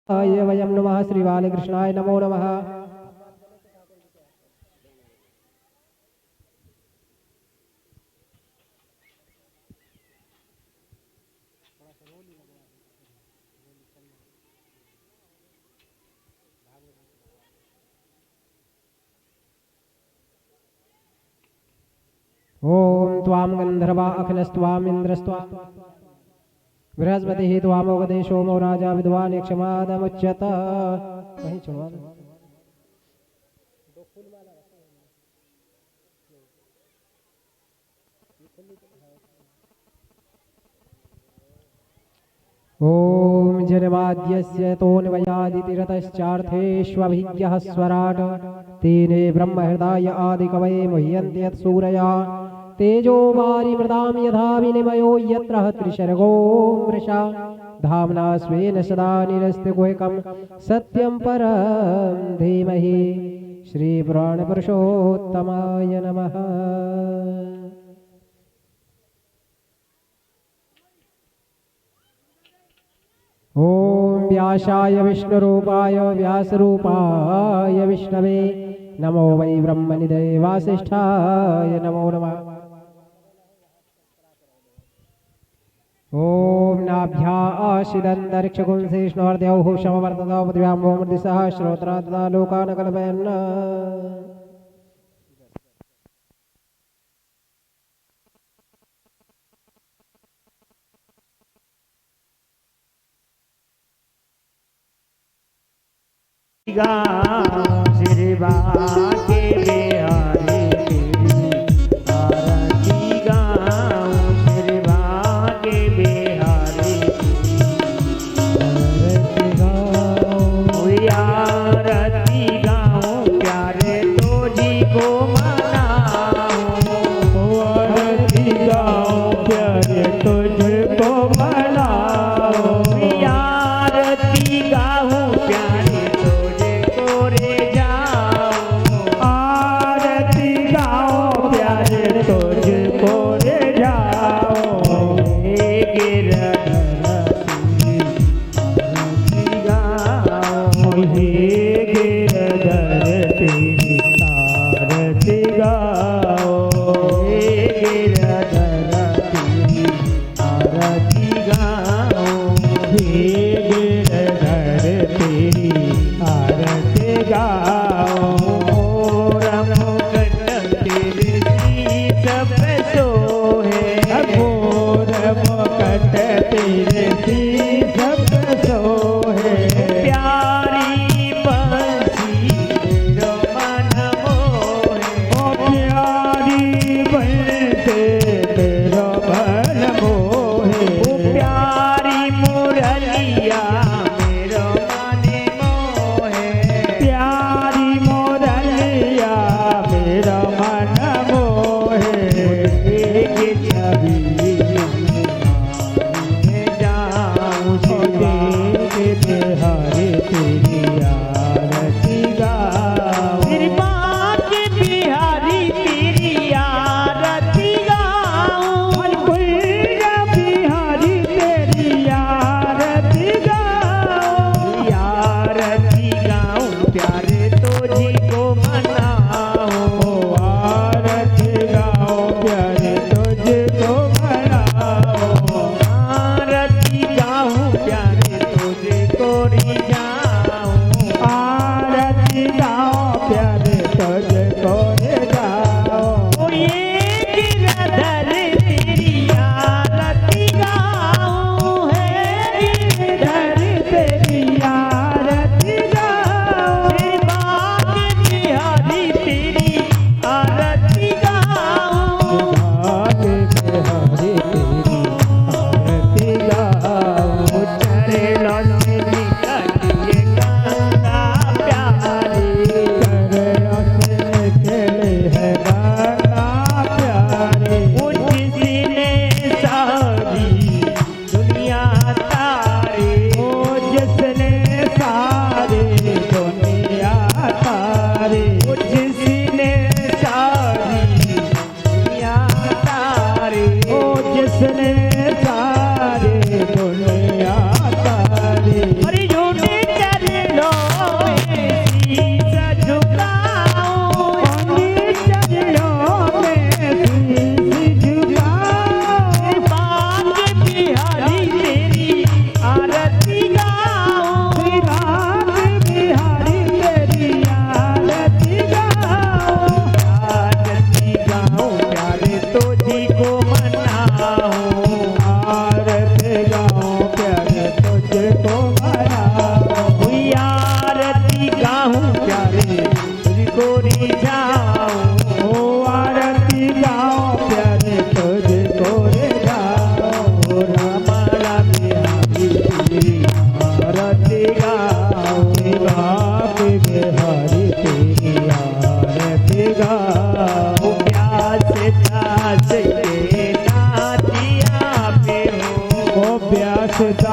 वयं नमः श्री बालकृष्णाय नमो नमः। ओम त्वाम गंधर्वा अखिलस्त्वाम इंद्रस्त्वा बृहस्पति त्वामोपदेशो मो राजा विद्वान यक्षमादमुच्यत। वहीं छोड़वा दो। ओम जन्माद्यस्य तोन्वयादितिरतश्चार्थेष्वभिज्ञः स्वराट तेने ब्रह्म हृदय आदिकवये मुह्यन्ति यत्सूरया तेजो वारिमृतां यथा विनिमयो यत्र त्रिशर्गो मृषा धाम्ना स्वेन सदा निरस्तगुह्यकं सत्यं परं धीमहि। श्री पुराणपुरुषोत्तमाय नमः। ओम व्यासाय विष्णुरूपाय व्यासरूपाय विष्णवे नमो वै ब्रह्मनिधये वासिष्ठाय नमो नमः। ओम नाभ्याशिदन्तरिक्षकुंसेष्णुहृदयौ शमवर्ततौ पृथिव्यां भूमर्दिशः श्रोत्रा तदा लोकान् कल्पयन्। श्री बाके बिहारी तेरी आरती गाऊं। श्री बाके बिहारी आरती गाऊं। आरती गाऊं प्यारे तुझी को मनाऊं। आरती गाऊं प्यारे तुझको मनाऊं। आरती गाऊं प्यारे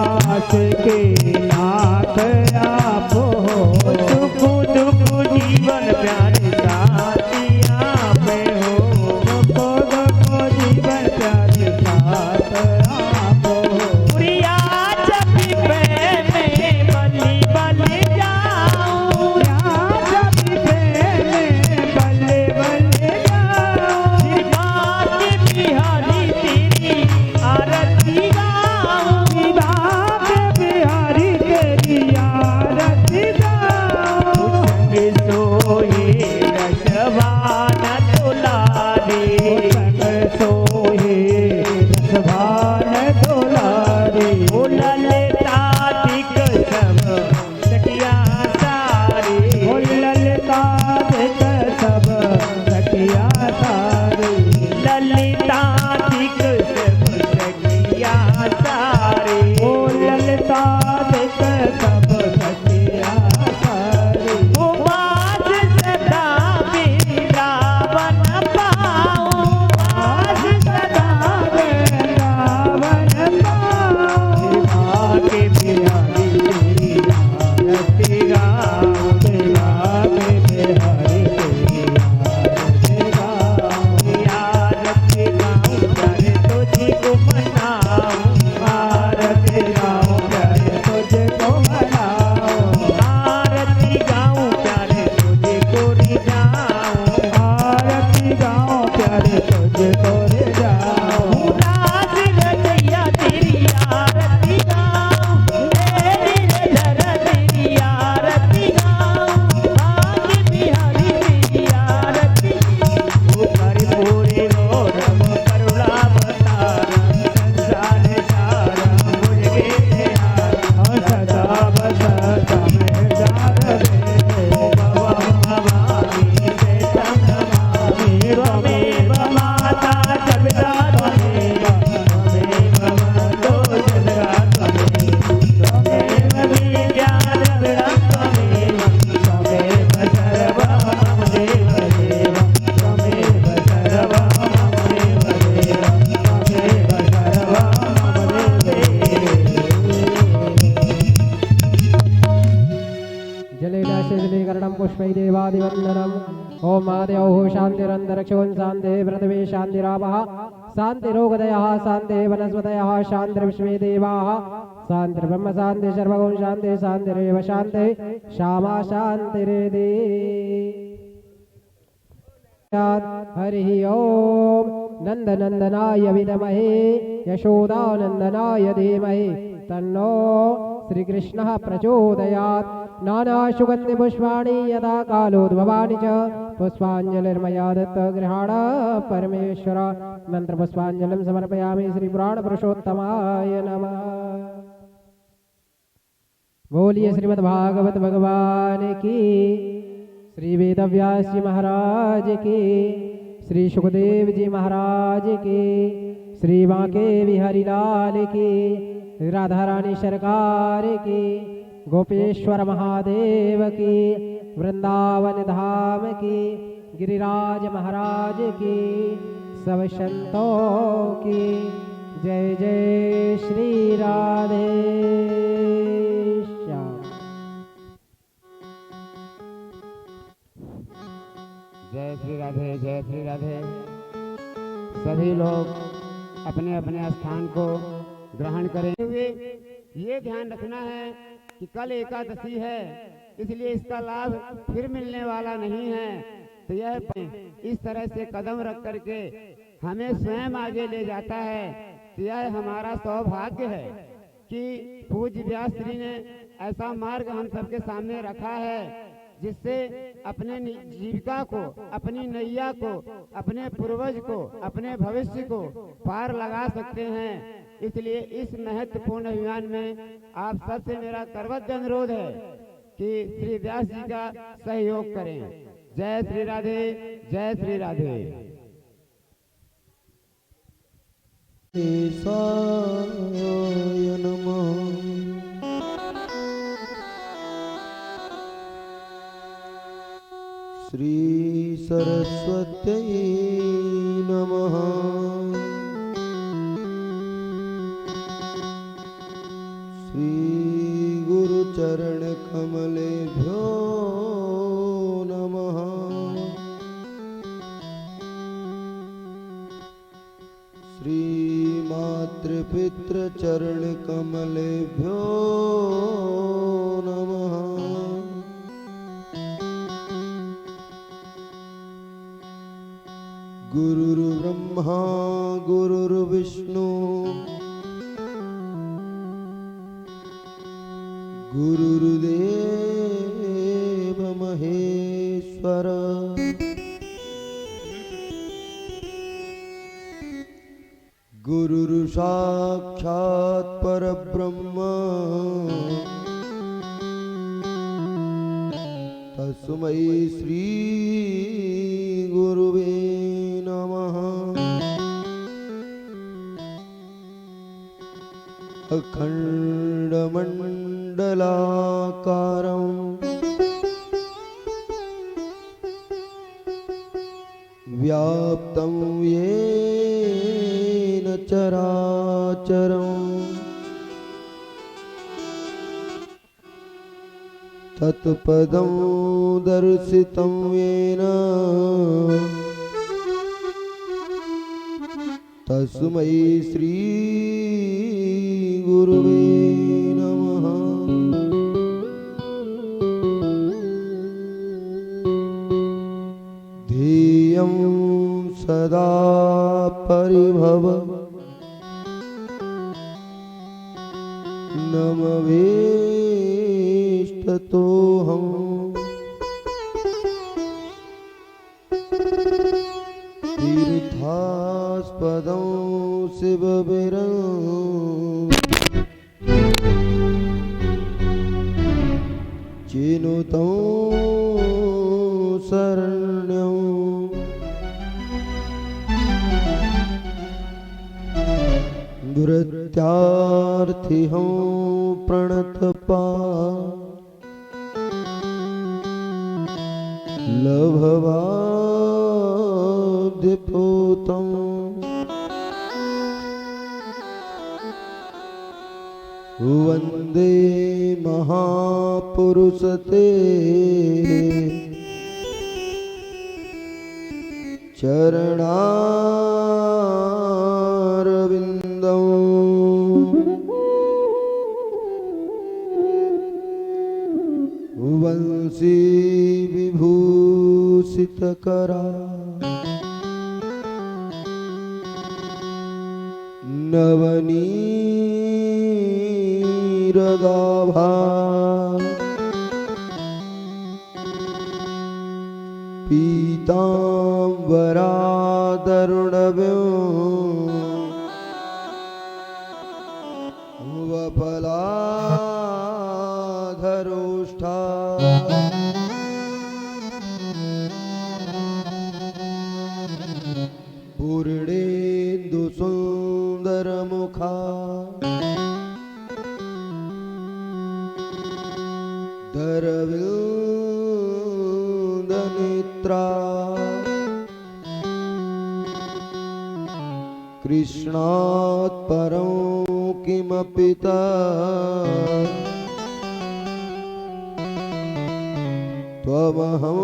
दास के नाथ आप हो, सुख दुख जीवन प्यारे साथी आप हो, सुख दुख जीवन प्यारे साथ आप हो। प्रिया जब प्रेम में बलि बलि जाऊं, जब प्रेम में बलि बलि जाऊं, श्रीनाथ बिहारी तेरी आरती गाऊं, नाथ बिहारी तेरी आरती गाऊं। संग सोहे रसवान दुलारे, संग सोहे रसवान दुलारे, ओ ललिता दिक सब सखिया सारे, ओ ललिता दिक सब सखिया सारे, ललिता दिक सब सखिया सारे, ओ ललिता दिक सब सखिया सारे। ओ बाज सदा वृंदावन पाऊं, बाज सदा वृंदावन पाऊं, आके बिहारी तेरी आरती गाऊं, आके बिहारी तेरी आरती गाऊं, आरती गाऊं प्यारे तुझको मनाऊं, आरती गाऊं प्यारे तुझको मनाऊं, आरती गाऊं प्यारे तुझको रिझाऊं, आरती गाऊं प्यारे तुझको रिझाऊं। दास रजैया तेरी आरती गाऊं, तेरी धर तेरी आरती गाऊं, आके बिहारी तेरी आरती। ओ परिपूरी गौरव करुणावतार, संसार सार मुझे हार, सदा बसता मैं जार रे, भव भवानी ते नमामि, त्वमेव माता जगदा त्वमेव, त्वमेव बन्धो जगदा त्वमेव, त्वमेव विद्या द्रविणं त्वमेव, त्वमेव सर्वं मम देव देव, त्वमेव सर्वं मम देव देव, त्वमेव सर्वं मम देव देव। जलेनाशजलीकरणं पुष्पै देवादिवन्दनम्। ॐ महादेवः शान्तिरन्तरिक्षं शान्तिः पृथिवी शान्तिरापः शान्तिरोगदयः शान्तिः वनस्पतयः शान्तिर्विश्वे देवाः शान्तिर्ब्रह्म शान्तिः सर्वगुण शान्तिः शान्तिरेव शान्तिः श्यामा शान्तिरेधि। हरिः ॐ नन्दनन्दनाय विद्महे यशोदानन्दनाय धीमहि तन्नो श्रीकृष्णः प्रचोदयात्। नानासुगन्धिपुष्पाणि यदा कालोद्भवानि च पुष्पाञ्जलिर्मया दत्तगृहाण परमेश्वर। मन्त्रपुष्पाञ्जलिं समर्पयामि श्रीपुराणपुरुषोत्तमाय नमः। बोलिए श्रीमद्भागवत भगवान की, श्री वेदव्यास जी महाराज की, श्री सुखदेव जी महाराज की, श्री बांके बिहारी लाल की, राधा रानी सरकार की, गोपेश्वर महादेव की, वृंदावन धाम की, गिरिराज महाराज की, सब संतों की जय जय श्री राधे श्याम। जय श्री राधे, जय श्री राधे। सभी लोग अपने अपने स्थान को ग्रहण करें हुए ये ध्यान रखना है कि कल एकादशी है, इसलिए इसका लाभ फिर मिलने वाला नहीं है। तो यह इस तरह से कदम रख करके हमें स्वयं आगे ले जाता है। तो यह हमारा सौभाग्य है कि पूज्य व्यास जी ने ऐसा मार्ग हम सबके सामने रखा है, जिससे अपने जीविका को, अपनी नैया को, अपने पूर्वज को, अपने भविष्य को पार लगा सकते हैं। इसलिए इस महत्वपूर्ण अभियान में आप सबसे मेरा सर्वोच्च अनुरोध है कि श्री व्यास जी का सहयोग करें। जय श्री राधे, जय श्री राधे। श्री सरस्वत्यै नमः। श्रीगुरुचरणकमलेभ्यो नमः। श्रीमातृपितृचरणकमलेभ्यो नमः। गुरुर्ब्रह्मा गुरुर्विष्णु गुरुर्देव महेश्वर। गुरुर्साक्षात् परब्रह्म तस्मै श्री गुरुवे नमः। अखण्डमण्डलाकारं व्याप्तं येन चराचरं तत्पदं दर्शितं येन तस्मै श्री गुरुवे नमः। ध्येयं सदा परिभव नमवेष्टतोऽहम्। तीर्थास्पदं शिवविरं चिनुतं शरण्यं। दुरत्यार्थिहं प्रणतपा लभवाद्यपूतं। वन्दे महापुरुषते चरणारविन्दं। वंशी विभूषितकरा नवनीरदाभा पीताम्बरादरुणव्यो वपलाधरोष्ठा पूर्णेन्दुसुन्दरमुखा दरविन्दनेत्रा कृष्णात् परं किमपि त्वमहं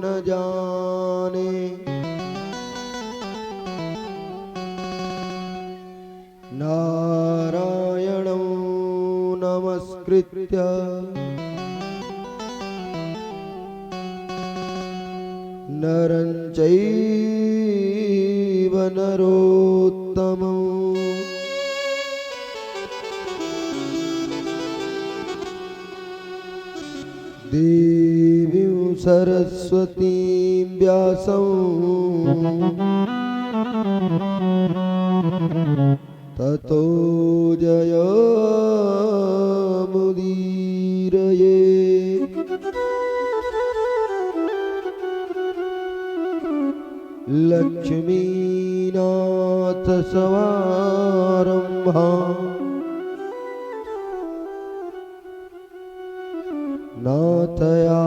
न जाने। नारायणं नमस्कृत्य नरं चैव नरोत्तमं। देवीं सरस्वतीं व्यासं ततो जयमुदीरये। लक्ष्मीनाथ समारंभा नाथया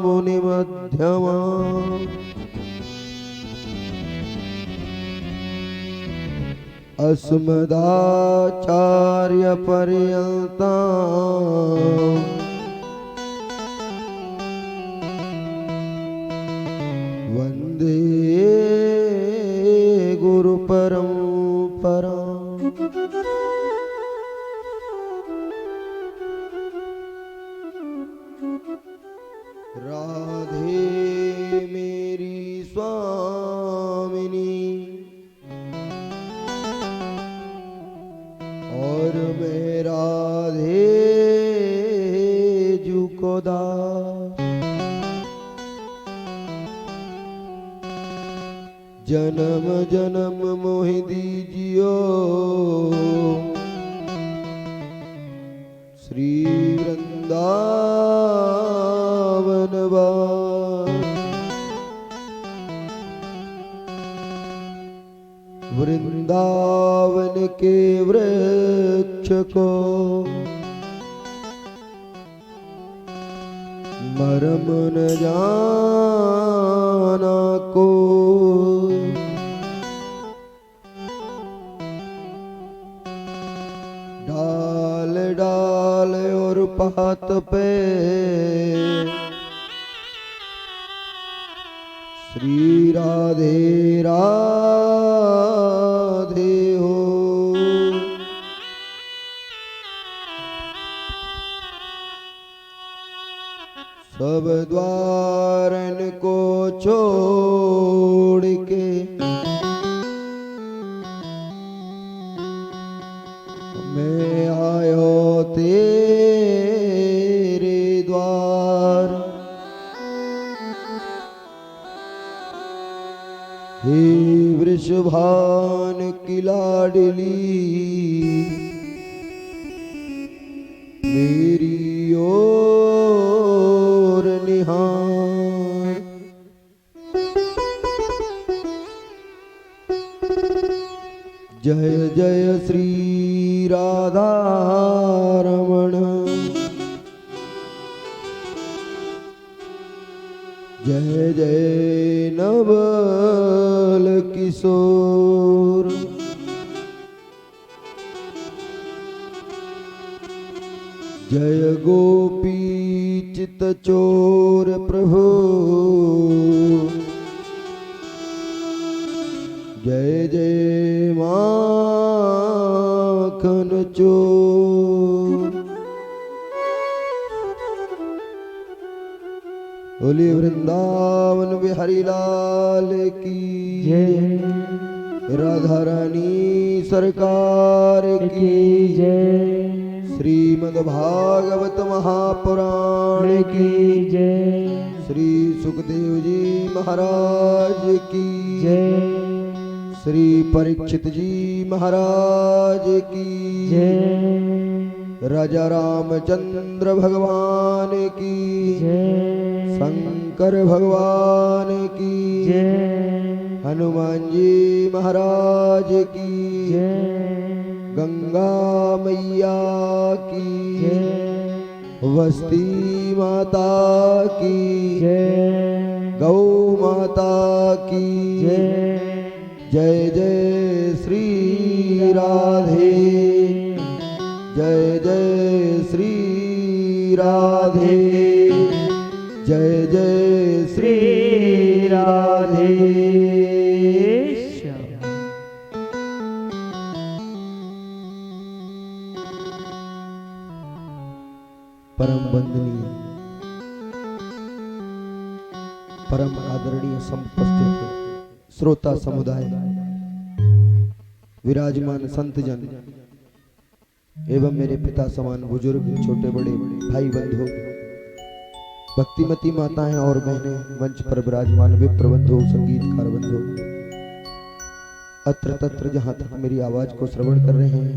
मुनिमध्यमा। अस्मदाचार्य पर्यन्ता वन्दे गुरु परंपरा। राधे मेरी स्वामिनी और मैं राधे जू को दास। जन्म जन्म मोहि दीजियो श्री वृंदावन वास। वृंदावन के वृक्ष को मरम न जाना को, डाल डाल और पात पे श्री राधे राधे हो। सब द्वारन को छोड़ के मैं आयो तेरे द्वार। हे वृषभान की लाडली मेरी ओर निहार। जय जय श्री राधा रमण, जय जय नवल किशोर। जय गोपी चित चोर प्रभु, जय जय माखन चोर। बोली वृंदावन बिहारी लाल की जय, राधा रानी सरकार की जय, श्रीमद् भागवत महापुराण की जय, श्री सुखदेव जी महाराज की जय, श्री परीक्षित जी महाराज की जय, राजा रामचंद्र भगवान की जय, शंकर भगवान की जय, हनुमान जी महाराज की जय, गंगा मैया की जय, वस्ती माता की जय, गौ माता की जय, जय जय श्री राधे, जय जय श्री राधे, जय जय श्री राधे। परम वंदनीय परम आदरणीय समुपस्थित श्रोता समुदाय, विराजमान संत जन एवं मेरे पिता समान बुजुर्ग, छोटे बड़े भाई बंधु, भक्तिमती माताएं और बहनें, मंच पर विराजमान विप्र बंधु, संगीतकार बंधु, अत्र तत्र जहां तक मेरी आवाज को श्रवण कर रहे हैं,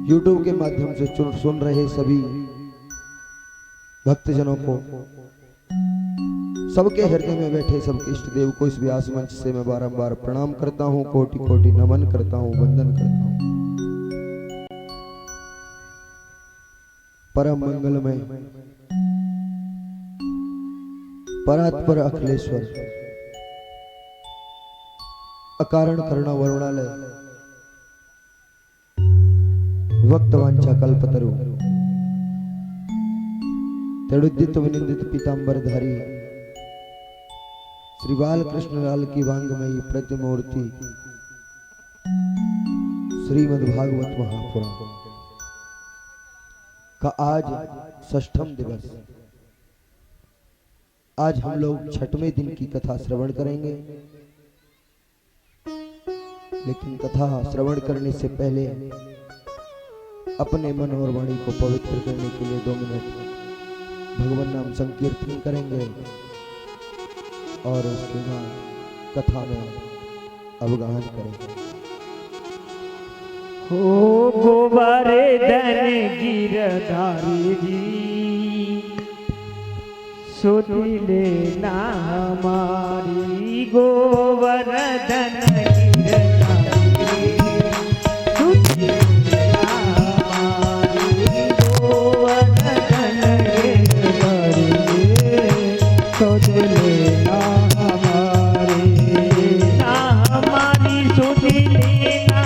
यूट्यूब के माध्यम से सुन रहे सभी भक्तजनों को, सबके हृदय में बैठे सबके इष्ट देव को इस व्यास मंच से मैं बारंबार प्रणाम करता हूं, कोटि कोटि नमन करता हूं, वंदन करता हूं। परम मंगलमय परात्पर अखिलेश्वर, अकारण करुणा वरुणालय भक्तवांछा कल्पतरु तड़ुदित विनिंदित पीतांबरधारी श्री बालकृष्ण लाल की वांगमयी प्रतिमूर्ति श्रीमद् भागवत महापुराण का आज षष्ठम दिवस। आज हम लोग छठवें दिन की कथा श्रवण करेंगे, लेकिन कथा श्रवण करने से पहले अपने मन और वाणी को पवित्र करने के लिए 2 मिनट भगवान नाम संकीर्तन करेंगे और उसके बाद कथा में अवगाहन करेंगे। हो गोवर्धन गिरधारी जी सुनी लेना हमारी, गोवर्धन गिरधारी सुनी लेना हमारी, गोवर्धन गिरधारी सुनी लेना हमारी, ना हमारी सुनी लेना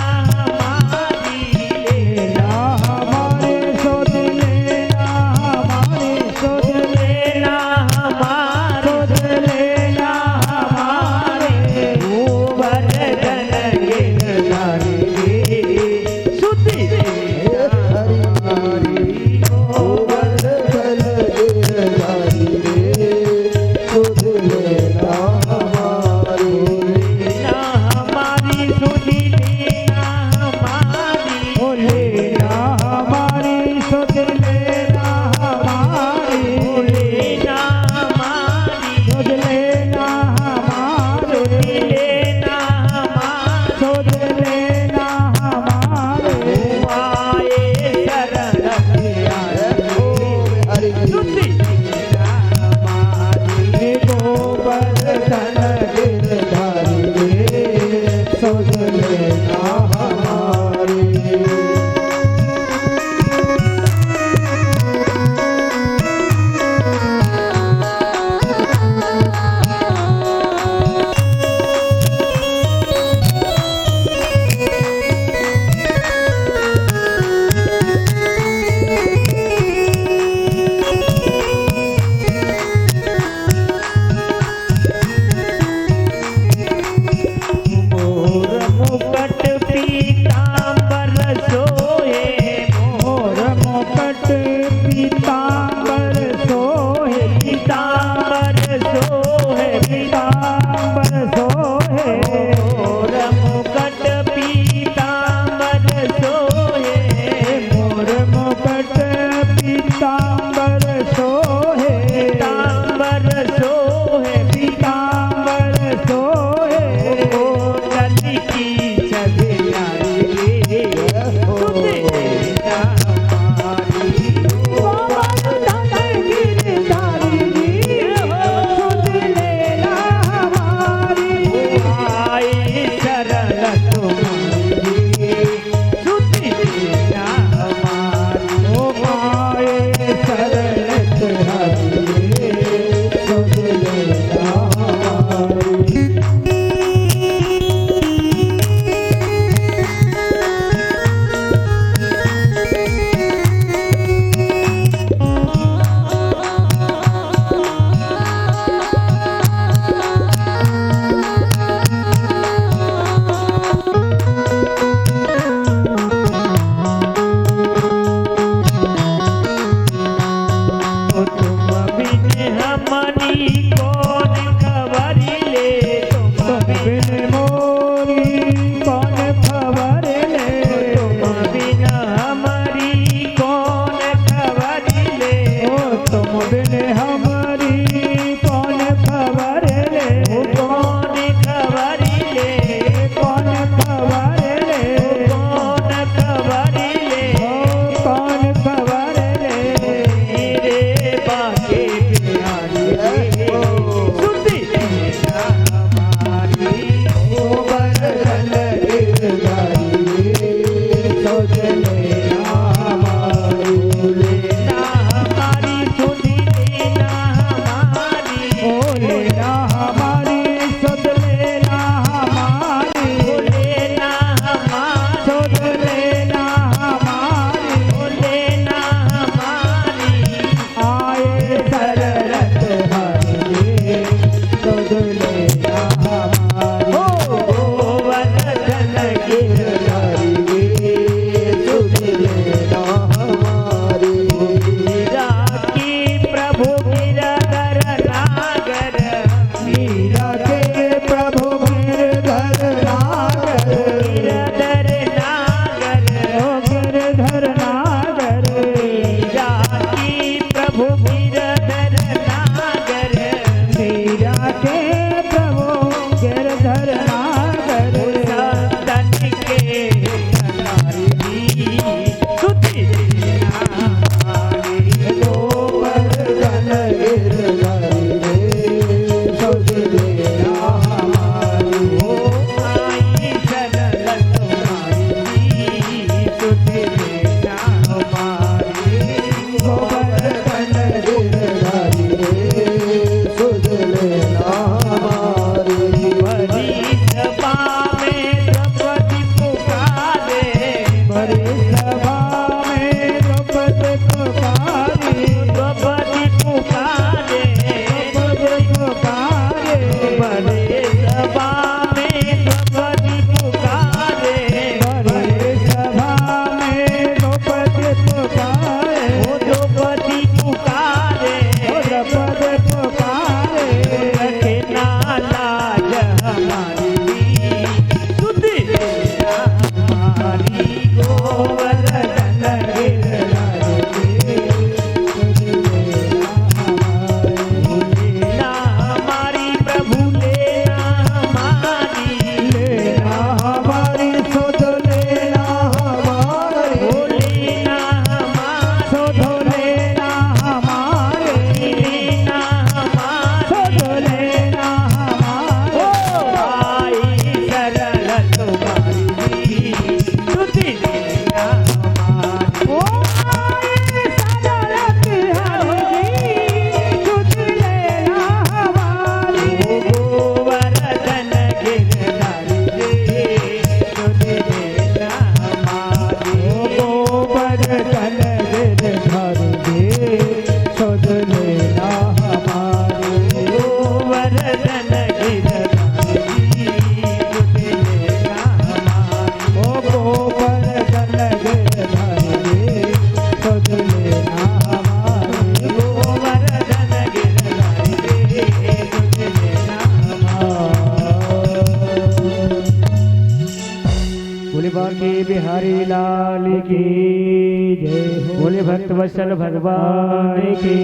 बिहारी लाल की जय। बोले भक्त वत्सल भगवान की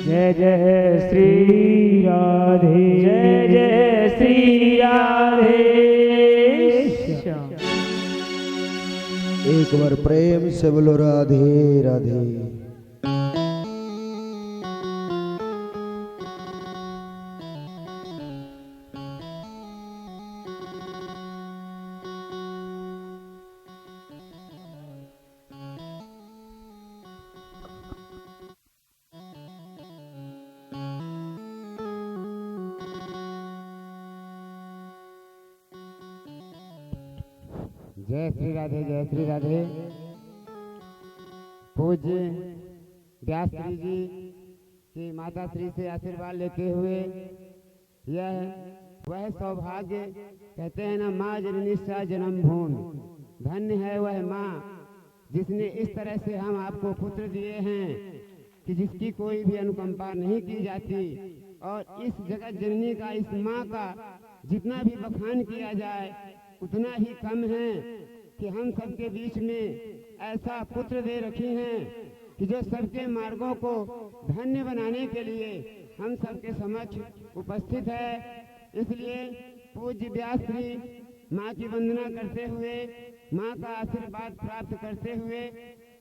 जय। जय श्री राधे, जय जय श्री राधे। एक बार प्रेम से बोलो राधे राधे। जय श्री राधे, जय श्री राधे। पूज्य व्यास श्री जी की माता श्री से आशीर्वाद लेते हुए यह वह सौभाग्य कहते हैं ना, माँ जननी सा जन्म भूमि। धन्य है वह माँ जिसने इस तरह से हम आपको पुत्र दिए हैं कि जिसकी कोई भी अनुकंपा नहीं की जाती। और इस जगत जननी का, इस माँ का जितना भी बखान किया जाए उतना ही कम है कि हम सबके बीच में ऐसा पुत्र दे रखी हैं कि जो सबके मार्गों को धन्य बनाने के लिए हम सबके समक्ष उपस्थित है। इसलिए पूज्य व्यास श्री माँ की वंदना करते हुए, माँ का आशीर्वाद प्राप्त करते हुए,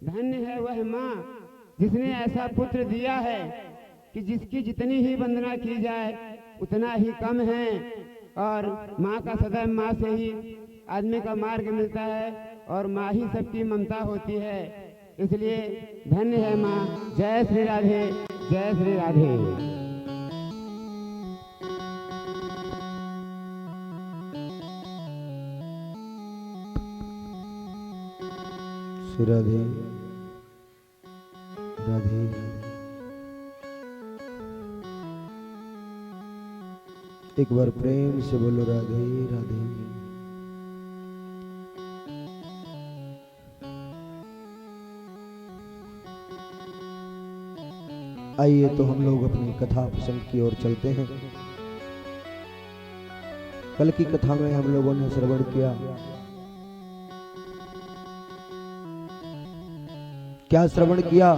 धन्य है वह माँ जिसने ऐसा पुत्र दिया है कि जिसकी जितनी ही वंदना की जाए उतना ही कम है। और माँ का सदैव माँ से ही आदमी का मार्ग मिलता है और माँ ही सबकी ममता होती है। इसलिए धन्य है माँ। जय श्री राधे, जय श्री राधे। श्री राधे राधे। एक बार प्रेम से बोलो राधे राधे। आइए तो हम लोग अपनी कथा प्रसंग की ओर चलते हैं। कल की कथा में हम लोगों ने श्रवण किया, क्या श्रवण किया?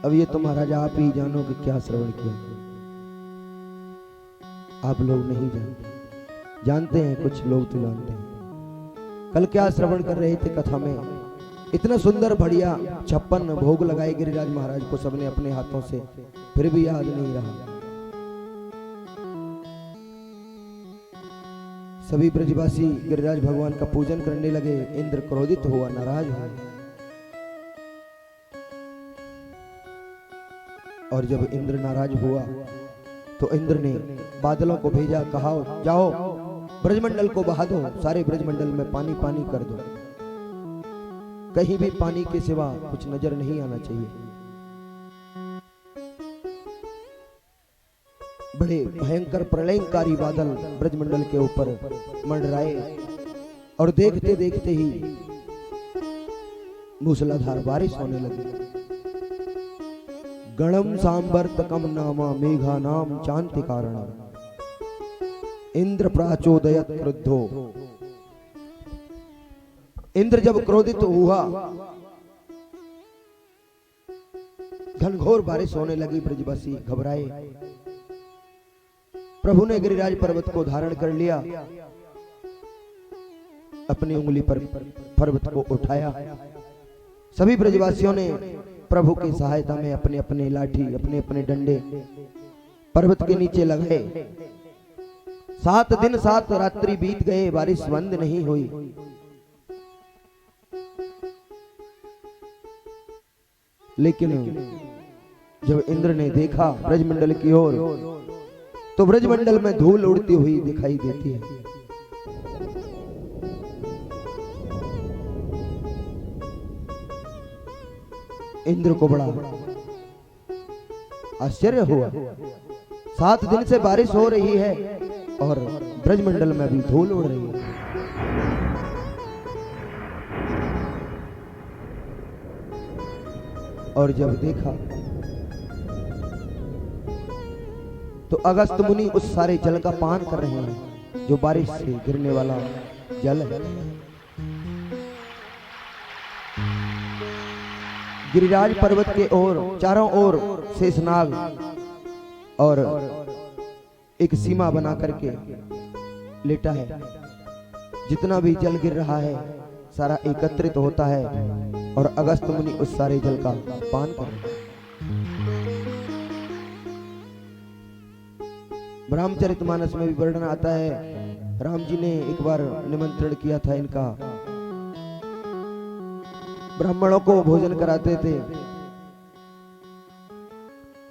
अब ये तो महाराज आप ही जानो कि क्या श्रवण किया। आप लोग नहीं जानते, जानते हैं कुछ लोग तो जानते हैं। कल क्या श्रवण कर रहे थे कथा में? इतना सुंदर बढ़िया 56 भोग लगाए गिरिराज महाराज को सबने अपने हाथों से, फिर भी याद नहीं रहा। सभी ब्रजवासी गिरिराज भगवान का पूजन करने लगे। इंद्र क्रोधित हुआ, नाराज हुआ। और जब इंद्र नाराज हुआ तो इंद्र ने बादलों को भेजा, कहा जाओ ब्रजमंडल को बहा दो, सारे ब्रजमंडल में पानी पानी कर दो, कहीं भी पानी के सिवा कुछ नजर नहीं आना चाहिए। बड़े भयंकर प्रलयकारी बादल ब्रजमंडल के ऊपर मंडराए और देखते देखते ही मूसलाधार बारिश होने लगी। गणम सांवर्तकम नामा मेघा नाम चांति कारण इंद्र प्राचोदयत क्रुद्धो। इंद्र जब क्रोधित हुआ, घनघोर बारिश होने लगी। ब्रजवासी घबराए। प्रभु ने गिरिराज पर्वत को धारण कर लिया, अपनी उंगली पर पर्वत को उठाया। सभी ब्रजवासियों ने प्रभु की सहायता में अपने अपने लाठी, अपने अपने डंडे पर्वत के नीचे लगाए। 7 दिन 7 रात्रि बीत गए, बारिश बंद नहीं हुई। लेकिन जब इंद्र ने देखा ब्रजमंडल की ओर, तो ब्रजमंडल में धूल उड़ती हुई दिखाई देती है। इंद्र को बड़ा आश्चर्य हुआ। 7 दिन से बारिश हो रही है और ब्रजमंडल में भी धूल उड़ रही है। और जब देखा तो अगस्त मुनि उस सारे जल का पान कर रहे हैं जो बारिश से गिरने वाला जल है। गिरिराज पर्वत के ओर चारों ओर शेषनाग और एक सीमा बना करके लेटा है। जितना भी जल गिर रहा है सारा एकत्रित होता है और अगस्त मुनि उस सारे जल का पान कर रहे हैं। रामचरितमानस में भी वर्णन आता है, राम जी ने एक बार निमंत्रण किया था इनका, ब्राह्मणों को भोजन कराते थे।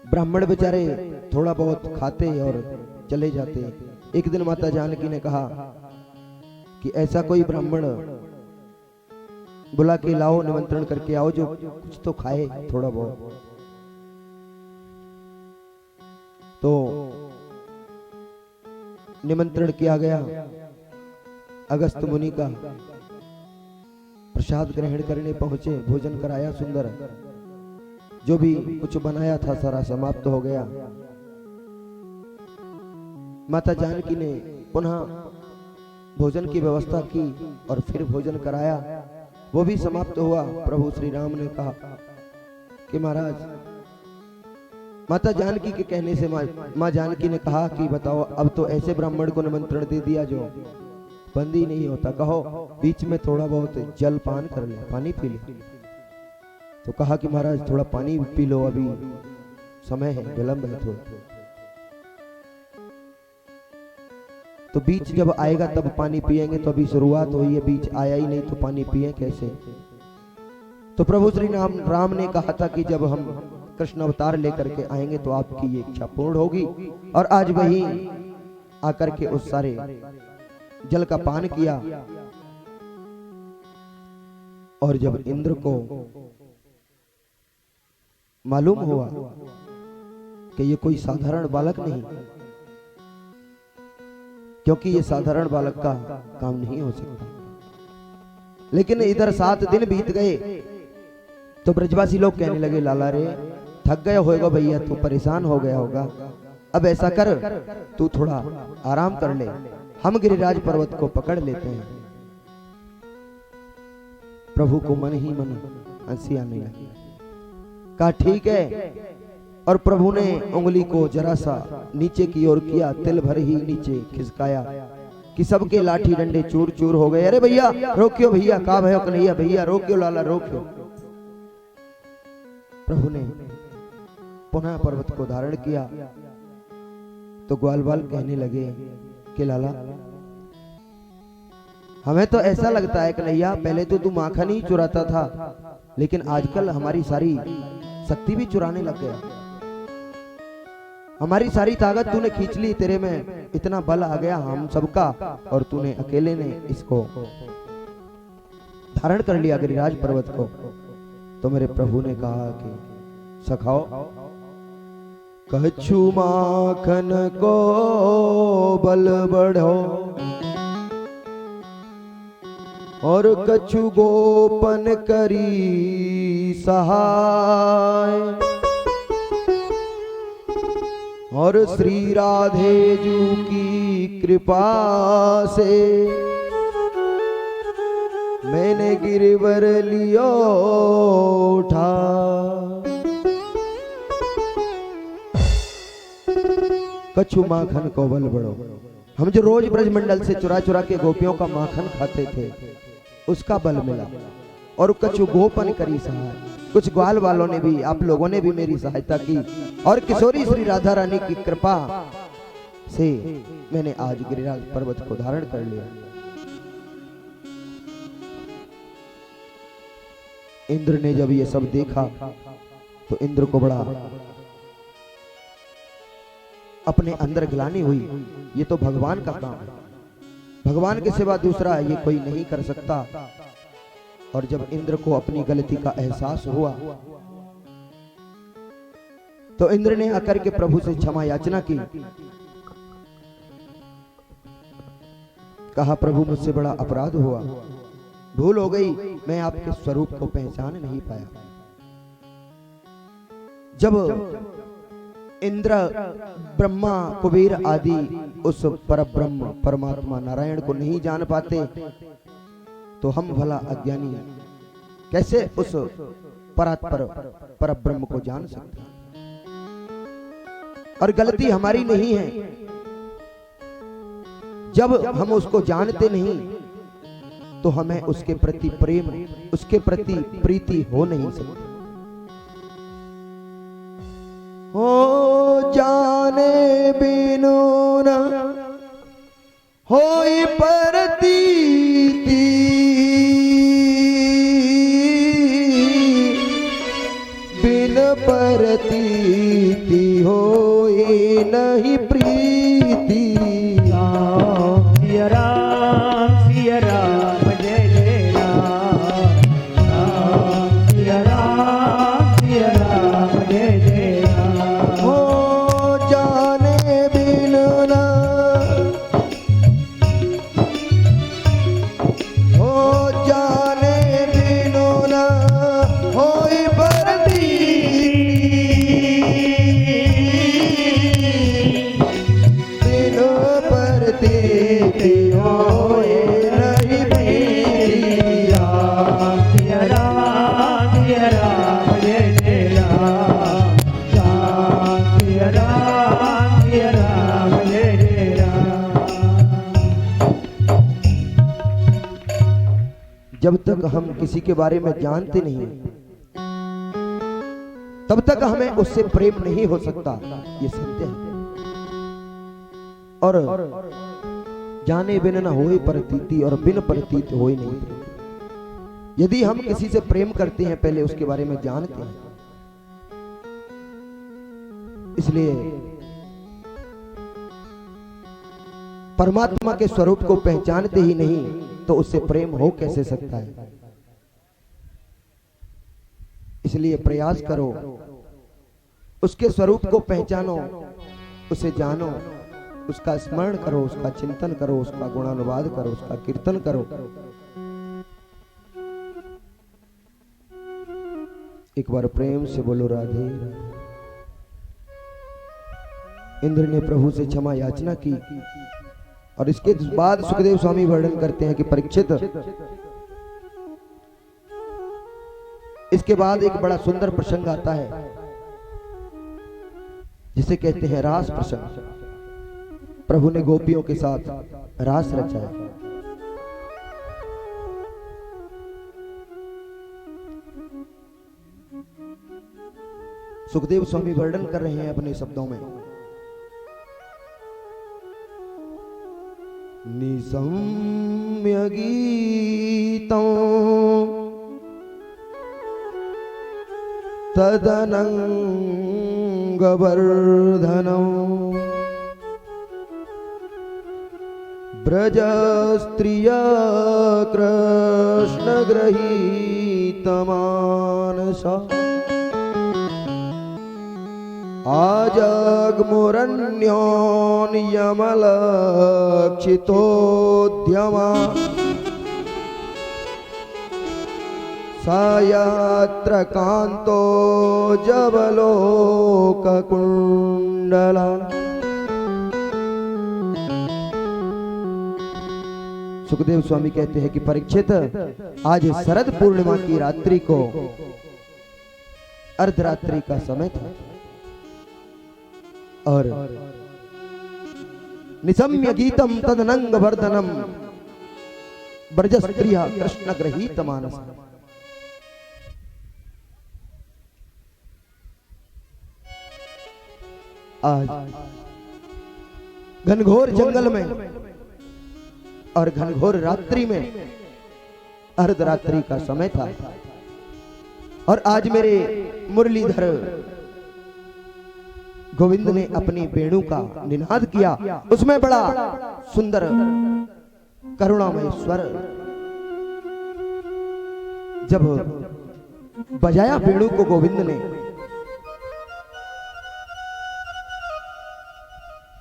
ब्राह्मण बेचारे थोड़ा बहुत खाते और चले जाते। एक दिन माता जानकी ने कहा कि ऐसा कोई ब्राह्मण बुला के लाओ, निमंत्रण करके आओ जो कुछ तो खाए थोड़ा बहुत। तो निमंत्रण किया गया, अगस्त मुनि का प्रसाद ग्रहण करने पहुंचे, भोजन कराया सुंदर, जो भी कुछ बनाया था सारा समाप्त हो गया। माता जानकी ने पुनः भोजन की व्यवस्था की और फिर भोजन कराया, वो भी समाप्त हुआ। प्रभु श्री राम ने कहा कि महाराज, माता जानकी के कहने से माँ जानकी ने कहा कि बताओ, अब तो ऐसे ब्राह्मण को निमंत्रण दे दिया जो बंद ही नहीं होता, कहो बीच में थोड़ा बहुत जल पान कर ले, पानी पी ले। तो कहा कि महाराज थोड़ा पानी पी लो, अभी समय है, विलंब है थोड़ा। तो बीच जब आएगा तब पानी पिएंगे, तो अभी शुरुआत हुई है, बीच आया ही नहीं तो पानी पिए कैसे। तो प्रभु श्री राम ने कहा था कि जब हम कृष्ण अवतार लेकर के आएंगे तो आपकी ये इच्छा पूर्ण होगी। और आज वही आकर के उस सारे जल का पान किया। और जब इंद्र को मालूम हुआ कि ये कोई साधारण बालक नहीं, क्योंकि ये साधारण बालक का काम नहीं हो सकता। लेकिन इधर 7 दिन बीत गए तो ब्रजवासी लोग कहने लगे, लाला रे थक गया होगा भैया, तू परेशान हो गया होगा, अब ऐसा कर तू थोड़ा आराम कर ले, हम गिरिराज पर्वत को पकड़ लेते हैं। प्रभु को मन ही मन हंसी आने लगी। कहा ठीक है। और प्रभु ने उंगली को जरा सा नीचे की ओर किया, तिल भर ही नीचे खिसकाया कि सबके लाठी डंडे चूर चूर हो गए। अरे भैया रोकियो, भैया का भयो कन्हैया, भैया रोकियो, लाला रोकियो। प्रभु ने पुनः पर्वत को धारण किया तो ग्वाल बाल कहने लगे कि लाला, हमें तो ऐसा लगता है कन्हैया, पहले तो तू माखन ही चुराता था, लेकिन आजकल हमारी सारी शक्ति भी चुराने लग गया। हमारी सारी ताकत तूने खींच ली, तेरे में इतना बल आ गया हम सबका, और तूने अकेले ने इसको धारण कर लिया गिरिराज पर्वत को। तो मेरे प्रभु ने कहा कि सखाओ, कछु माखन को बल बढ़ो और कछु गोपन करी सहाय, और श्री राधे जू की कृपा से मैंने गिरवर लियो उठा। कछु माखन को बल बढ़ो, हम जो रोज ब्रजमंडल से चुरा चुरा के गोपियों का माखन खाते थे उसका बल मिला। और कछु गोपन करी सहाय, कुछ ग्वाल वालों ने भी, आप लोगों ने भी मेरी सहायता की, और किशोरी श्री राधा रानी की कृपा से मैंने आज गिरिराज पर्वत को धारण कर लिया। इंद्र ने जब ये सब देखा तो इंद्र को बड़ा अपने अंदर ग्लानि हुई, ये तो भगवान का काम है, भगवान के सिवा दूसरा ये कोई नहीं कर सकता। और जब इंद्र को अपनी गलती का एहसास हुआ तो इंद्र ने आकर के प्रभु से क्षमा याचना की। कहा प्रभु मुझसे बड़ा अपराध हुआ, भूल हो गई, मैं आपके स्वरूप को पहचान नहीं पाया। जब इंद्र, ब्रह्मा, कुबेर आदि उस परब्रह्म परमात्मा नारायण को नहीं जान पाते तो हम भला अज्ञानी कैसे उस परात्पर पर ब्रह्म को जान सकते हैं। और गलती हमारी नहीं है, जब हम उसको जानते नहीं तो हमें उसके प्रति प्रेम, उसके प्रति प्रीति हो नहीं सकती। हो जाने बिनु न होई प्रतीति, बिन प्रतीति होई नहीं प्रीति। सिया राम जय जय राम, सिया राम जय जय राम। हो जाने बिनु न हो जाने बिनु न होई प्रतीति, बिनु प्रतीति होई नहीं प्रीति। सिया राम जय जय राम, सिया राम जय जय राम। जब तक हम किसी के बारे में जानते नहीं तब तक हमें उससे प्रेम नहीं हो सकता, ये सत्य है। और जाने बिन न होए प्रतीति, और बिन प्रतीत होए नहीं प्रीति। यदि हम किसी से प्रेम करते हैं पहले उसके बारे में जानते हैं। इसलिए परमात्मा के स्वरूप को पहचानते ही नहीं तो उससे प्रेम हो कैसे सकता है। इसलिए प्रयास करो, उसके स्वरूप को पहचानो, उसे जानो, उसका स्मरण करो, उसका चिंतन करो, उसका गुणानुवाद करो, उसका कीर्तन करो। एक बार प्रेम से बोलो राधे। इंद्र ने प्रभु से क्षमा याचना की और इसके बाद सुखदेव स्वामी वर्णन करते हैं कि परीक्षित, इसके बाद एक बड़ा सुंदर प्रसंग आता है जिसे कहते हैं रास प्रसंग। प्रभु ने गोपियों के साथ रास रचाया। सुखदेव स्वामी वर्णन कर रहे हैं अपने शब्दों में। निसम्य गीतं तदनंगवर्धनं ब्रजस्त्रिया कृष्णगृहीतमानसा आजग्मुरन्योन्यमलक्षितोद्यमा सा यात्र कांतो जबलोककुंडला। सुखदेव स्वामी कहते हैं कि परीक्षित, आज शरद पूर्णिमा की रात्रि को अर्धरात्रि का समय था और निसम्य गीतम तदनंग वर्धनम ब्रजस्त्रिया कृष्ण गृहीत मानस। आज घनघोर जंगल में और घनघोर रात्रि में अर्धरात्रि का समय था और आज मेरे मुरलीधर गोविंद ने अपनी वेणु का निनाद किया। उसमें बड़ा सुंदर करुणामय स्वर जब बजाया वेणु को गोविंद ने,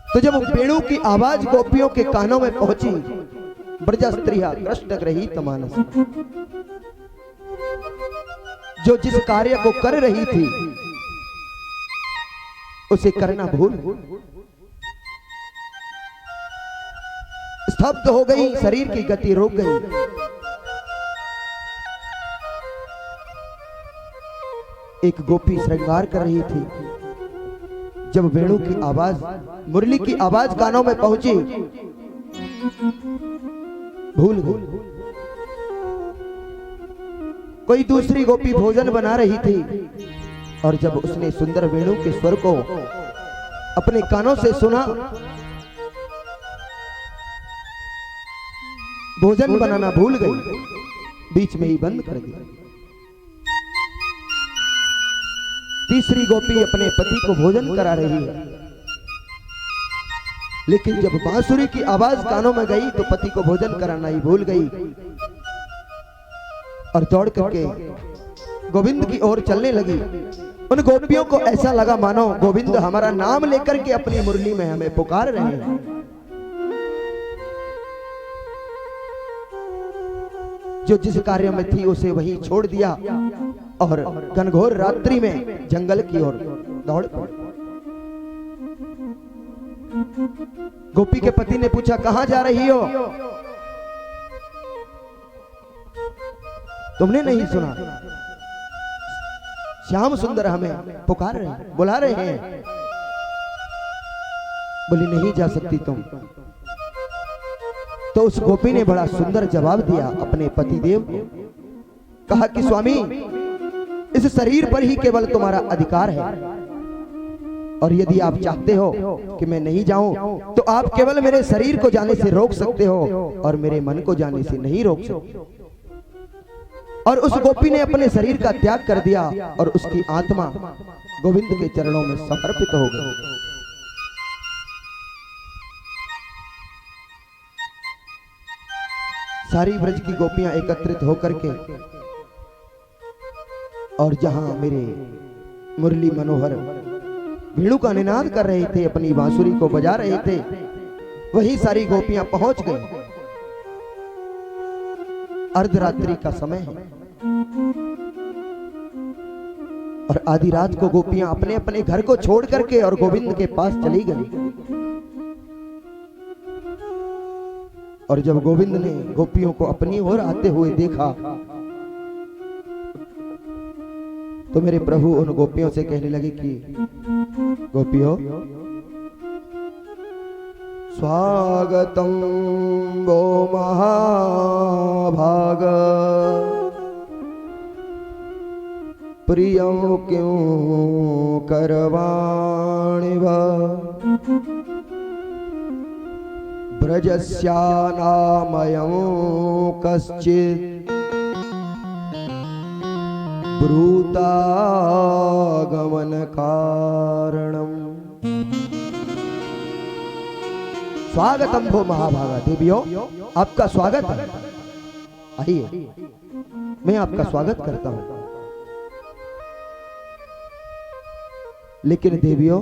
तो जब वेणु की आवाज गोपियों के कानों में पहुंची, ब्रजस्त्रिया कृष्ण गृहीत मानस, जो जिस कार्य को कर रही थी उसे करना भूल स्तब्ध हो गई, शरीर की गति रुक गई एक गोपी श्रृंगार कर रही थी। जब वेणु की आवाज, मुरली की आवाज कानों में पहुंची, भूल गई। कोई दूसरी गोपी भोजन बना रही थी और जब उसने सुंदर वेणु के स्वर को अपने कानों से सुना, भोजन बनाना भूल गई, बीच में ही बंद कर दिया। तीसरी गोपी अपने पति को भोजन करा रही है, लेकिन जब बांसुरी की आवाज कानों में गई तो पति को भोजन कराना ही भूल गई और दौड़ करके गोविंद की ओर चलने लगी। उन गोपियों को ऐसा लगा मानो गोविंद हमारा नाम लेकर के अपनी मुरली में हमें पुकार रहे हैं। जो जिस कार्य में थी उसे वहीं छोड़ दिया और घनघोर रात्रि में जंगल की ओर दौड़ पड़ी। गोपी के पति ने पूछा, कहां जा रही हो? तुमने नहीं सुना? श्याम सुंदर हमें पुकार रहे हैं, बुला रहे हैं। बोली, नहीं जा सकती तुम। तो उस गोपी ने बड़ा सुंदर जवाब दिया अपने पति देव को। कहा कि स्वामी, इस शरीर पर ही केवल तुम्हारा अधिकार है और यदि आप चाहते हो कि मैं नहीं जाऊं तो आप केवल मेरे शरीर को जाने से रोक सकते हो और मेरे मन को जाने से नहीं रोक सकते। और उस गोपी ने अपने शरीर का त्याग कर दिया और उसकी आत्मा गोविंद के चरणों में समर्पित हो गई। सारी ब्रज की गोपियां एकत्रित होकर के और जहां मेरे मुरली मनोहर वेणु का निनाद कर रहे थे, अपनी बांसुरी को बजा रहे थे, वही सारी गोपियां पहुंच गई। अर्धरात्रि का समय है और आधी रात को गोपियां अपने अपने घर को छोड़ करके और गोविंद के पास चली गई। और जब गोविंद ने गोपियों को अपनी ओर आते हुए देखा तो मेरे प्रभु उन गोपियों से कहने लगे कि गोपियों, स्वागतम वो महाभाग, प्रियं क्यों करवाणि वा, ब्रजस्यानामयं कश्चित् ब्रूतागमन कारणम। स्वागतम भो महाभागा। देवियों, आपका स्वागत है, आइए, मैं आपका स्वागत करता हूं। लेकिन देवियों,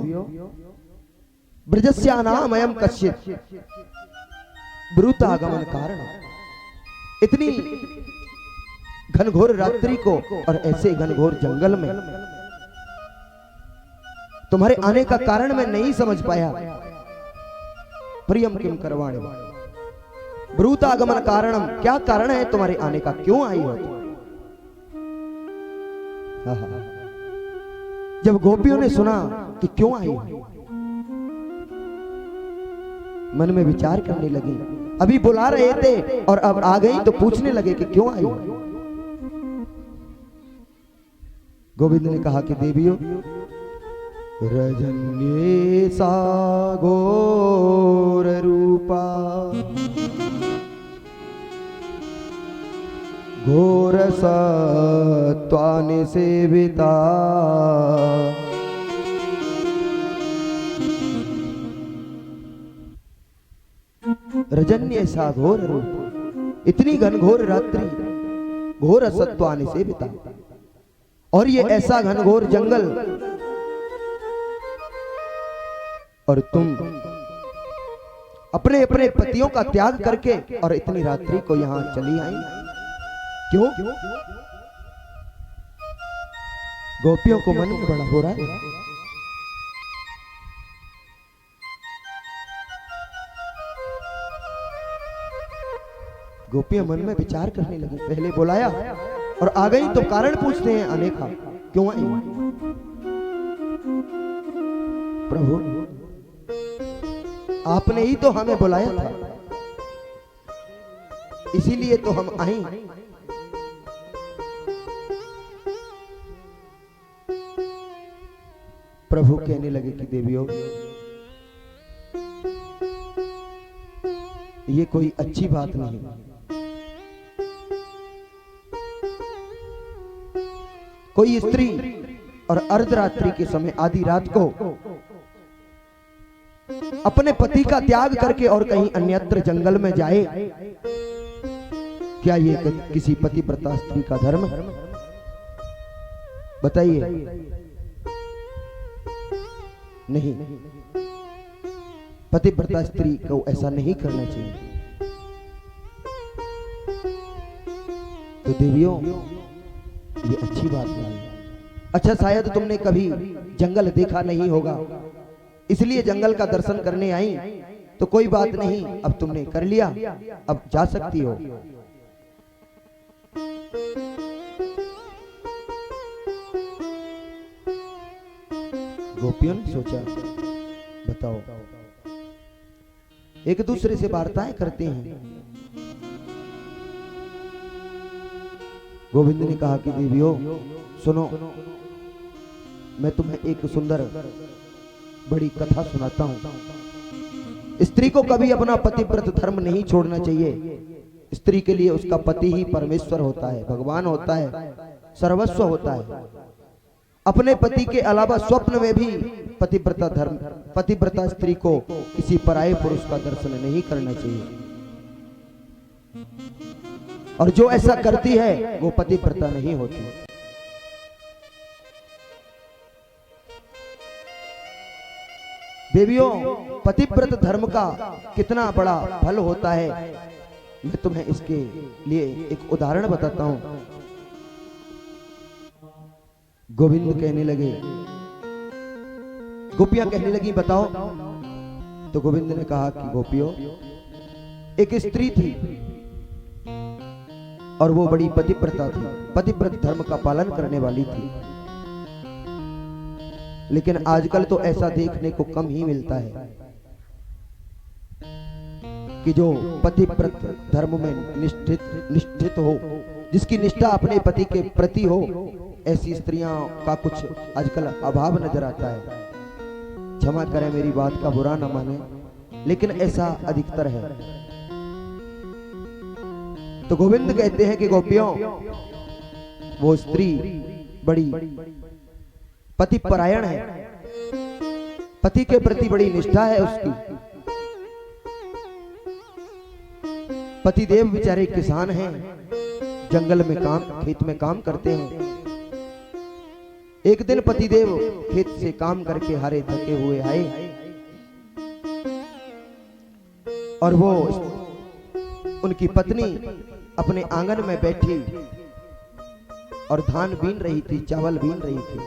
ब्रजस्यानामयं कश्चित् ब्रूतागमन कारण, इतनी घनघोर रात्रि को और ऐसे घनघोर जंगल में तुम्हारे आने का कारण मैं नहीं समझ पाया। प्रियम किम करवाणे, ब्रूतागमन कारणम, क्या कारण है तुम्हारे आने का, क्यों आई हो? जब गोपियों ने सुना कि क्यों आई हो, मन में विचार करने लगी। अभी बुला रहे थे और अब आ गई तो पूछने लगे कि क्यों आई हो। गोविंद ने कहा कि देवियों, रजन्ये सा घोर रूपा, घोर सत्वानि सेविता, रजन्य सा घोर रूप, इतनी घनघोर रात्रि, घोर सत्वानि सेविता, और ये ऐसा घनघोर जंगल, और तुम अपने अपने पतियों का त्याग करके और इतनी रात्रि को यहां चली आई, क्यों? गोपियों को मन में बड़ा हो रहा है। गोपियां मन में विचार करने लगी। पहले बुलाया और आ गई तो कारण पूछते हैं आने का, क्यों आई? प्रभु आपने ही तो हमें बुलाया था, इसीलिए तो हम आए। प्रभु कहने लगे कि देवियों, ये कोई अच्छी बात नहीं। कोई स्त्री और अर्धरात्रि के समय आधी रात को अपने पति का त्याग करके और कहीं अन्यत्र जंगल में जाए, क्या ये किसी पतिव्रता स्त्री का धर्म है? बताइए। नहीं, पतिव्रता स्त्री को ऐसा नहीं करना चाहिए। तो देवियों, ये अच्छी बात नहीं। अच्छा, शायद तुमने कभी जंगल देखा नहीं होगा, इसलिए जंगल का दर्शन करने आई। तो कोई बात नहीं, अब तुमने कर लिया, अब जा सकती हो। गोपियों ने सोचा, बताओ, एक दूसरे से वार्ताएं करते हैं। गोविंद ने कहा कि देवियों सुनो, मैं तुम्हें एक सुंदर बड़ी कथा सुनाता हूं। स्त्री को कभी अपना पतिव्रत धर्म नहीं छोड़ना चाहिए। स्त्री के लिए उसका पति ही परमेश्वर होता है, भगवान होता है, सर्वस्व होता है। अपने पति के अलावा स्वप्न में भी पतिव्रता स्त्री को किसी पराये पुरुष का दर्शन नहीं करना चाहिए। और जो ऐसा करती है वो पतिव्रता नहीं होती। देवियों, पतिव्रत धर्म का कितना बड़ा फल होता है, मैं तुम्हें इसके लिए एक उदाहरण बताता हूं। गोविंद कहने लगे, गोपियां कहने लगी बताओ। तो गोविंद ने कहा कि गोपियों, एक स्त्री थी और वो बड़ी पतिव्रता थी, पतिव्रत धर्म का पालन करने वाली थी। लेकिन आजकल तो ऐसा देखने को कम ही मिलता है कि जो पतिव्रत धर्म में निष्ठित हो, जिसकी निष्ठा अपने पति के प्रति हो, ऐसी स्त्रियां का कुछ आजकल अभाव नजर आता है। क्षमा करें मेरी बात का बुरा न माने, लेकिन ऐसा अधिकतर है। तो गोविंद कहते हैं कि गोपियों, वो स्त्री बड़ी पति परायण है, पति के प्रति बड़ी निष्ठा है उसकी। पतिदेव बेचारे किसान हैं, जंगल में काम, खेत में काम करते हैं। एक दिन पतिदेव खेत से काम करके हारे थके हुए आए और वो उनकी पत्नी अपने आंगन में बैठी और धान बीन रही थी, चावल बीन रही थी।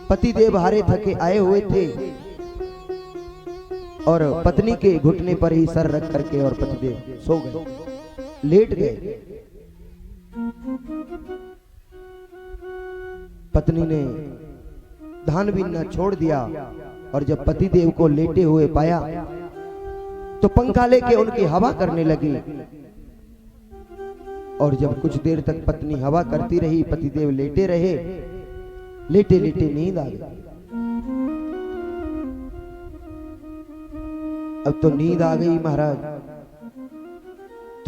पतिदेव हारे थके आए हुए थे और पत्नी के घुटने पर ही सर रख करके और पतिदेव सो गए, लेट गए। पत्नी ने धान बीनना छोड़ दिया और जब पतिदेव को लेटे हुए पाया तो पंखा लेके उनकी हवा करने लगी। और जब कुछ देर तक पत्नी हवा करती रही, पतिदेव लेटे रहे। लेटे लेटे नींद आ गई। अब तो नींद आ गई महाराज।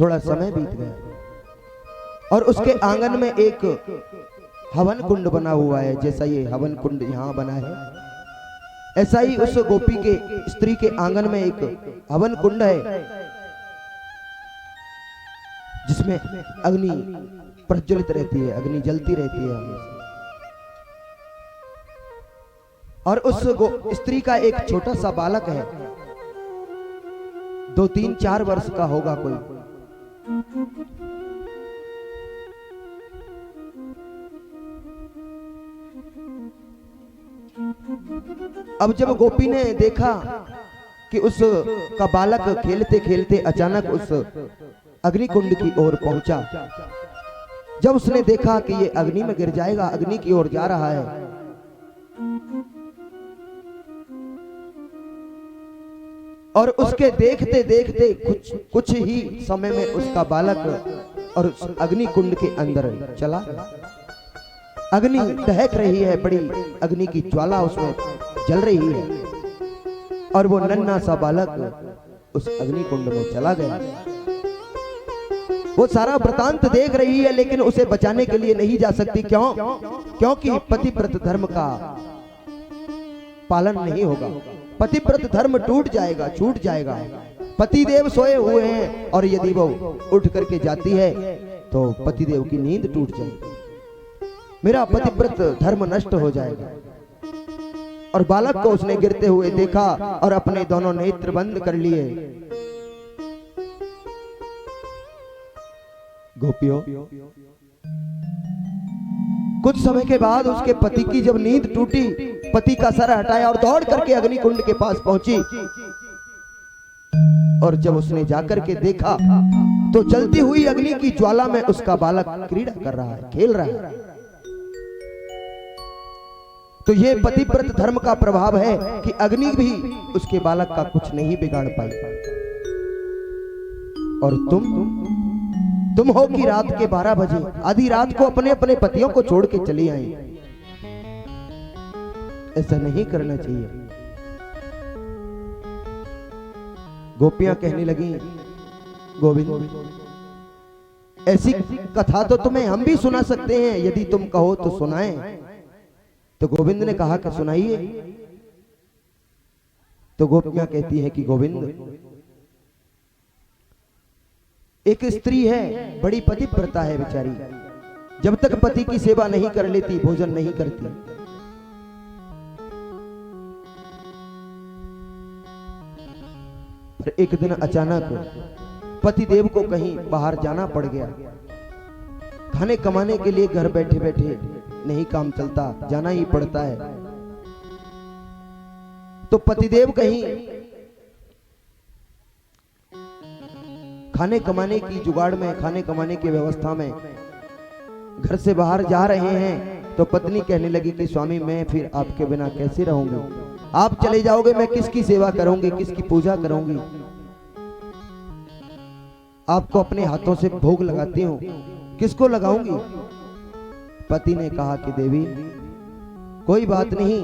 थोड़ा समय बीत गया और उसके आंगन में एक हवन कुंड बना हुआ है। जैसा ये हवन कुंड यहाँ बना है, ऐसा ही उस गोपी के स्त्री के आंगन में एक हवन कुंड है, जिसमें अग्नि प्रज्वलित रहती है, अग्नि जलती रहती है हमेशा। और उस स्त्री का एक छोटा सा बालक है, 2, 3, 4 वर्ष का होगा कोई। अब जब गोपी ने देखा कि उस का बालक खेलते खेलते अचानक उस अग्निकुंड की ओर पहुंचा जब उसने देखा कि ये अग्नि में गिर जाएगा, अग्नि की ओर जा रहा है, और उसके देखते देखते कुछ ही समय में उसका बालक और उस अग्नि कुंड के अंदर चला। अग्नि दहक रही है, बड़ी अग्नि की ज्वाला उसमें जल रही है, और वो नन्हा सा बालक उस अग्नि कुंड में चला गया। वो सारा वृतांत देख रही है, लेकिन उसे बचाने के लिए नहीं जा सकती। क्यों? क्योंकि पतिव्रत धर्म का पालन नहीं होगा। पतिव्रत धर्म टूट जाएगा, छूट जाएगा। पतिदेव सोए हुए हैं, और यदि वो उठ करके जाती है तो पतिदेव की नींद टूट जाएगी, मेरा पतिव्रत धर्म नष्ट हो जाएगा। और बालक को उसने गिरते हुए देखा और अपने दोनों नेत्र बंद कर लिए। गोपियों, कुछ समय के बाद उसके पति की जब नींद टूटी, पति का सर हटाया और दौड़ करके अग्नि कुंड के पास पहुंची। और जब उसने जाकर के देखा तो जलती हुई अग्नि की ज्वाला में उसका बालक क्रीड़ा कर रहा है, खेल रहा है। तो ये पतिव्रत धर्म का प्रभाव है कि अग्नि भी उसके बालक का कुछ नहीं बिगाड़ पाई। और तुम हो कि रात के 12 बजे आधी रात को अपने अपने पतियों को छोड़ के चली आई। ऐसा नहीं करना चाहिए। गोपियां कहने लगी, गोविंद, ऐसी कथा तो तुम्हें हम भी सुना सकते हैं, यदि तुम कहो तो सुनाएं। तो गोविंद ने कहा कि सुनाइए। तो गोपियां कहती है कि गोविंद, एक स्त्री है, बड़ी पतिव्रता है बेचारी, जब तक पति की सेवा नहीं कर लेती भोजन नहीं करती। पर एक दिन अचानक पतिदेव को कहीं बाहर जाना पड़ गया। खाने कमाने के लिए घर बैठे बैठे नहीं काम चलता, जाना ही पड़ता है। तो पतिदेव कहीं खाने कमाने की जुगाड़ में, खाने कमाने की व्यवस्था में घर से बाहर जा रहे हैं। तो पत्नी कहने लगी कि स्वामी, मैं फिर आपके बिना कैसे रहूंगी? आप चले जाओगे, मैं किसकी सेवा करूंगी, किसकी पूजा करूंगी? आपको अपने हाथों से भोग लगाती हूं, किसको लगाऊंगी? पति ने कहा कि देवी, कोई बात नहीं,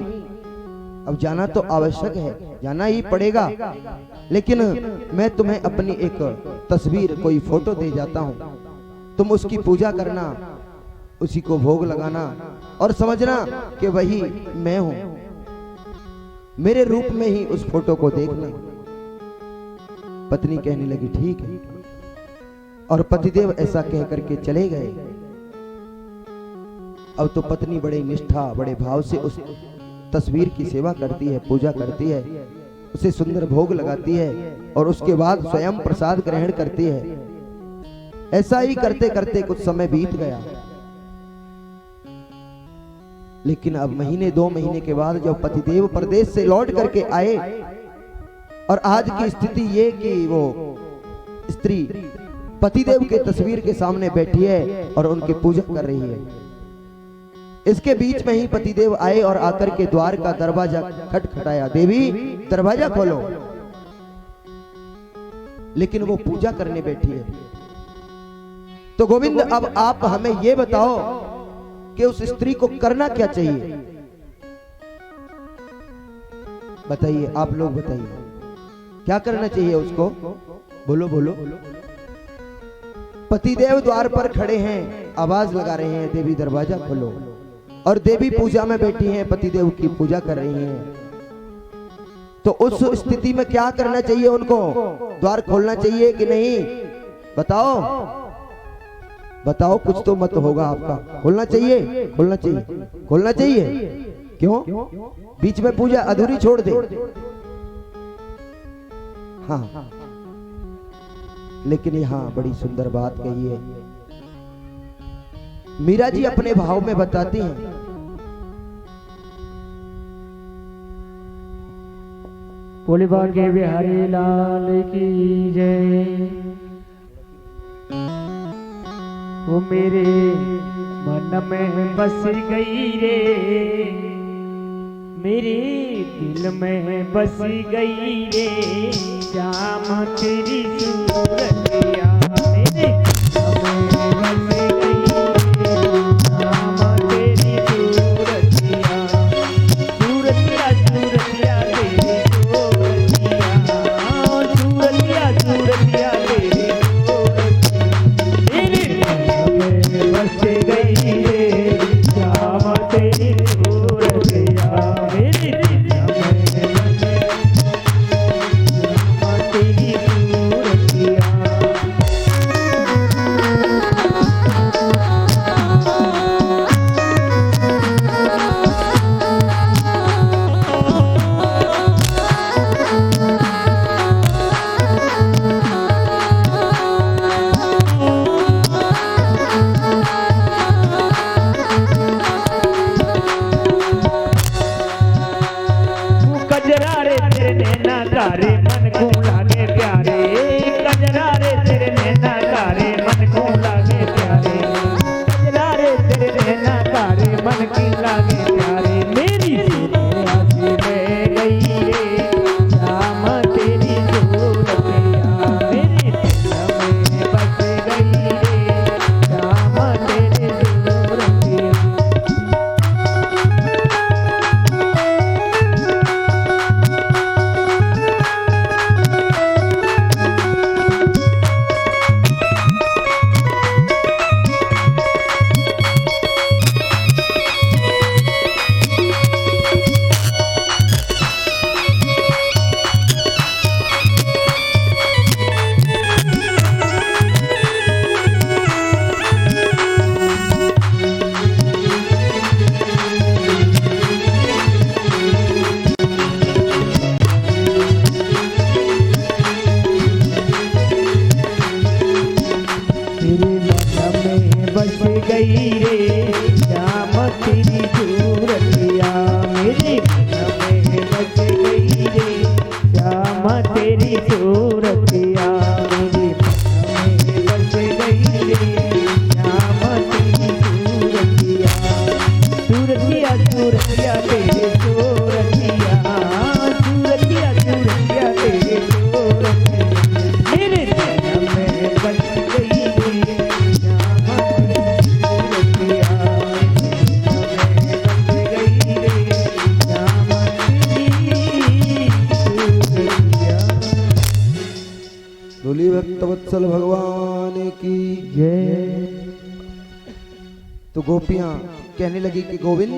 अब जाना तो आवश्यक है, जाना ही पड़ेगा, लेकिन मैं तुम्हें अपनी एक तस्वीर, कोई फोटो दे जाता हूं। तुम उसकी पूजा करना, उसी को भोग लगाना, और समझना कि वही मैं हूं। मेरे रूप में ही उस फोटो को देखना। पत्नी कहने लगी ठीक है, और पतिदेव ऐसा कह करके चले गए। अब तो पत्नी बड़े निष्ठा, बड़े भाव से उस तस्वीर की सेवा करती है, पूजा करती है, उसे सुंदर भोग लगाती है, और उसके बाद स्वयं प्रसाद ग्रहण करती है। ऐसा ही करते करते कुछ समय बीत गया। लेकिन अब महीने 2 महीने के बाद जब पतिदेव परदेश से लौट करके आए, और आज की स्थिति ये कि वो स्त्री पतिदेव के तस्वीर के सामने बैठी है और उनकी पूजा कर रही है। इसके बीच में ही पतिदेव आए और आकर के द्वार का दरवाजा खटखटाया, देवी दरवाजा खोलो। लेकिन वो पूजा करने बैठी है। तो गोविंद, अब आप हमें ये बताओ कि उस स्त्री को करना क्या चाहिए? बताइए, आप लोग बताइए, क्या करना चाहिए उसको? बोलो बोलो। पतिदेव द्वार पर खड़े हैं, आवाज लगा रहे हैं, देवी दरवाजा खोलो। और देवी पूजा में बैठी हैं, पतिदेव की पूजा कर रही हैं। तो उस स्थिति में क्या करना चाहिए उनको? द्वार खोलना चाहिए कि नहीं? बताओ बताओ, कुछ तो मत होगा आपका। खोलना चाहिए, खोलना चाहिए, खोलना चाहिए। क्यों? बीच में पूजा अधूरी छोड़ दे। हाँ, लेकिन यहाँ बड़ी सुंदर बात कही है। मीरा जी अपने भाव में बताती हैं, बोले भाग्य बिहारी लाल की जय। वो मेरे मन में बस गई रे, मेरे दिल में बस गई रे, श्याम तेरी सूरतिया मेरे दिल में बस गई रे, श्याम तेरी सूरतिया, सूरतिया सूरतिया तेरी सूरतिया, सूरतिया सूरतिया तेरी सूरतिया, मेरे दिल में बस गई रे, श्याम तेरी सूरतिया, मेरे दिल में बस गई श्याम तेरी सूरतिया। कजरा रे तेरे नैना तारे मन को लागे प्यारे, कजरा रे तेरे नैना तारे मन को लागे प्यारे, कजरा रे तेरे नैना तारे मन की लागे प्यारे, मेरी आसी में गई रे, श्याम तेरी सूरतिया, मेरी दिल में बस गई रे, श्याम तेरी सूरतिया। गई रे, श्याम तेरी सूरतिया, मेरे मन में बस गई रे, श्याम तेरी सूरतिया, मेरे मन में बस गई रे, श्याम तेरी सूरतिया, सूरतिया सूरतिया तेरी सूरतिया, सूरतिया सूरतिया तेरी सूरतिया, मेरे मन में बस गई रे, बोलिए भक्तवत्सल भगवान की जय। तो गोपियां कहने लगी कि गोविंद